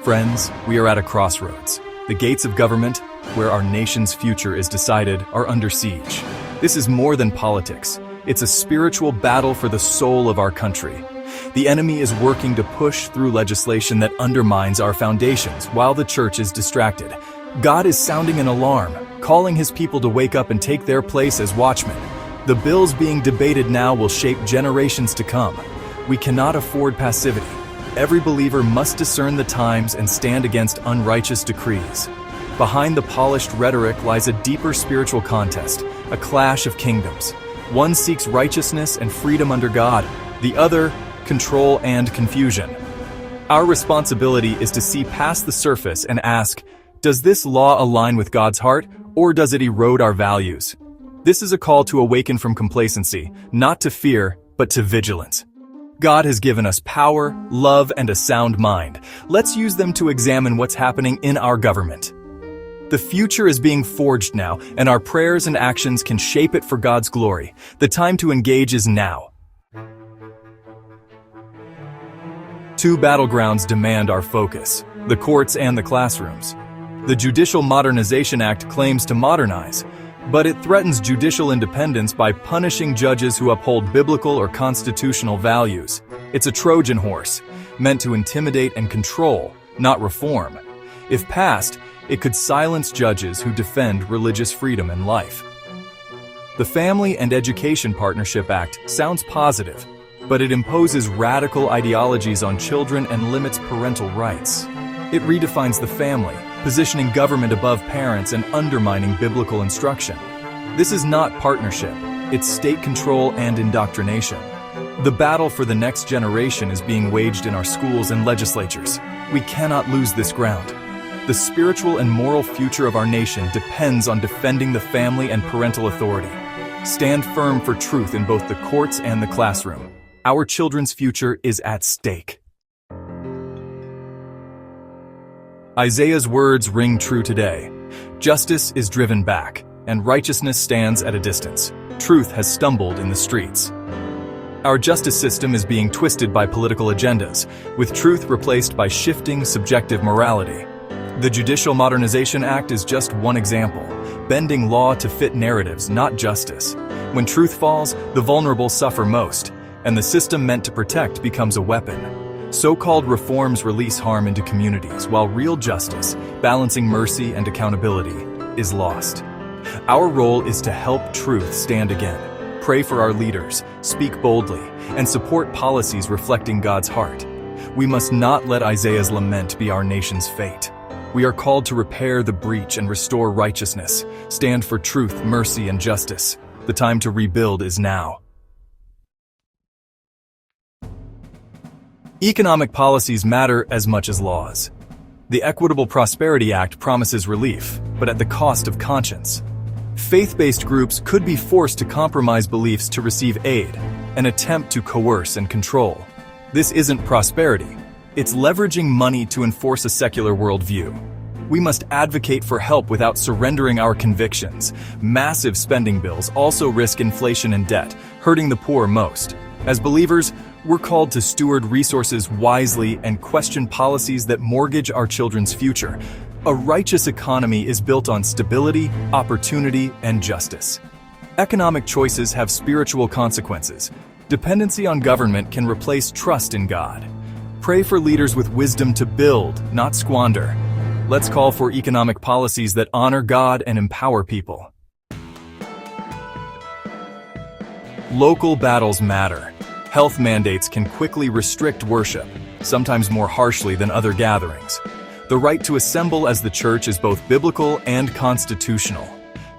Friends, we are at a crossroads. The gates of government, where our nation's future is decided, are under siege. This is more than politics. It's a spiritual battle for the soul of our country. The enemy is working to push through legislation that undermines our foundations while the church is distracted. God is sounding an alarm, calling his people to wake up and take their place as watchmen. The bills being debated now will shape generations to come. We cannot afford passivity. Every believer must discern the times and stand against unrighteous decrees. Behind the polished rhetoric lies a deeper spiritual contest, a clash of kingdoms. One seeks righteousness and freedom under God, the other, control and confusion. Our responsibility is to see past the surface and ask, does this law align with God's heart, or does it erode our values? This is a call to awaken from complacency, not to fear, but to vigilance. God has given us power, love, and a sound mind. Let's use them to examine what's happening in our government. The future is being forged now, and our prayers and actions can shape it for God's glory. The time to engage is now. Two battlegrounds demand our focus: the courts and the classrooms. The Judicial Modernization Act claims to modernize, but it threatens judicial independence by punishing judges who uphold biblical or constitutional values. It's a Trojan horse, meant to intimidate and control, not reform. If passed, it could silence judges who defend religious freedom and life. The Family and Education Partnership Act sounds positive, but it imposes radical ideologies on children and limits parental rights. It redefines the family, positioning government above parents and undermining biblical instruction. This is not partnership, it's state control and indoctrination. The battle for the next generation is being waged in our schools and legislatures. We cannot lose this ground. The spiritual and moral future of our nation depends on defending the family and parental authority. Stand firm for truth in both the courts and the classroom. Our children's future is at stake. Isaiah's words ring true today. Justice is driven back, and righteousness stands at a distance. Truth has stumbled in the streets. Our justice system is being twisted by political agendas, with truth replaced by shifting, subjective morality. The Judicial Modernization Act is just one example, bending law to fit narratives, not justice. When truth falls, the vulnerable suffer most, and the system meant to protect becomes a weapon. So-called reforms release harm into communities, while real justice, balancing mercy and accountability, is lost. Our role is to help truth stand again. Pray for our leaders, speak boldly, and support policies reflecting God's heart. We must not let Isaiah's lament be our nation's fate. We are called to repair the breach and restore righteousness, stand for truth, mercy, and justice. The time to rebuild is now. Economic policies matter as much as laws. The Equitable Prosperity Act promises relief, but at the cost of conscience. Faith-based groups could be forced to compromise beliefs to receive aid, an attempt to coerce and control. This isn't prosperity. It's leveraging money to enforce a secular worldview. We must advocate for help without surrendering our convictions. Massive spending bills also risk inflation and debt, hurting the poor most. As believers, we're called to steward resources wisely and question policies that mortgage our children's future. A righteous economy is built on stability, opportunity, and justice. Economic choices have spiritual consequences. Dependency on government can replace trust in God. Pray for leaders with wisdom to build, not squander. Let's call for economic policies that honor God and empower people. Local battles matter. Health mandates can quickly restrict worship, sometimes more harshly than other gatherings. The right to assemble as the church is both biblical and constitutional.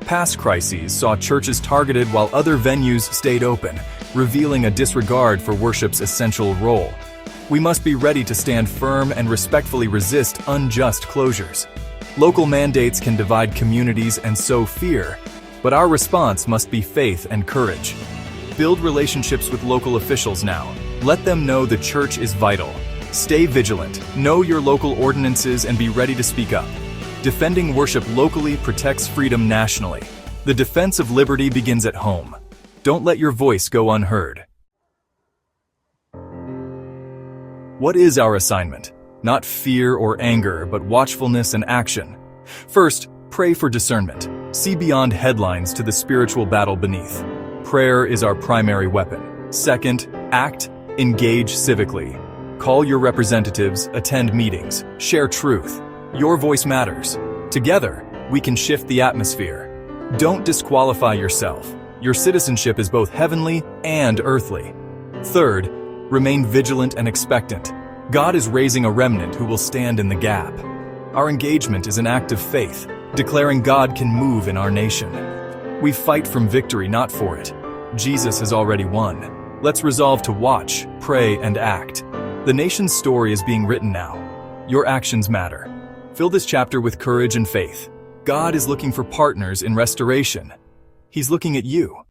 Past crises saw churches targeted while other venues stayed open, revealing a disregard for worship's essential role. We must be ready to stand firm and respectfully resist unjust closures. Local mandates can divide communities and sow fear, but our response must be faith and courage. Build relationships with local officials now. Let them know the church is vital. Stay vigilant, know your local ordinances, and be ready to speak up. Defending worship locally protects freedom nationally. The defense of liberty begins at home. Don't let your voice go unheard. What is our assignment? not fear or anger, but watchfulness and action. First, pray for discernment. See beyond headlines to the spiritual battle beneath. Prayer is our primary weapon. Second, act, engage civically. Call your representatives, attend meetings, share truth. Your voice matters. Together, we can shift the atmosphere. Don't disqualify yourself. Your citizenship is both heavenly and earthly. Third, remain vigilant and expectant. God is raising a remnant who will stand in the gap. Our engagement is an act of faith, declaring God can move in our nation. We fight from victory, not for it. Jesus has already won. Let's resolve to watch, pray, and act. The nation's story is being written now. Your actions matter. Fill this chapter with courage and faith. God is looking for partners in restoration. He's looking at you.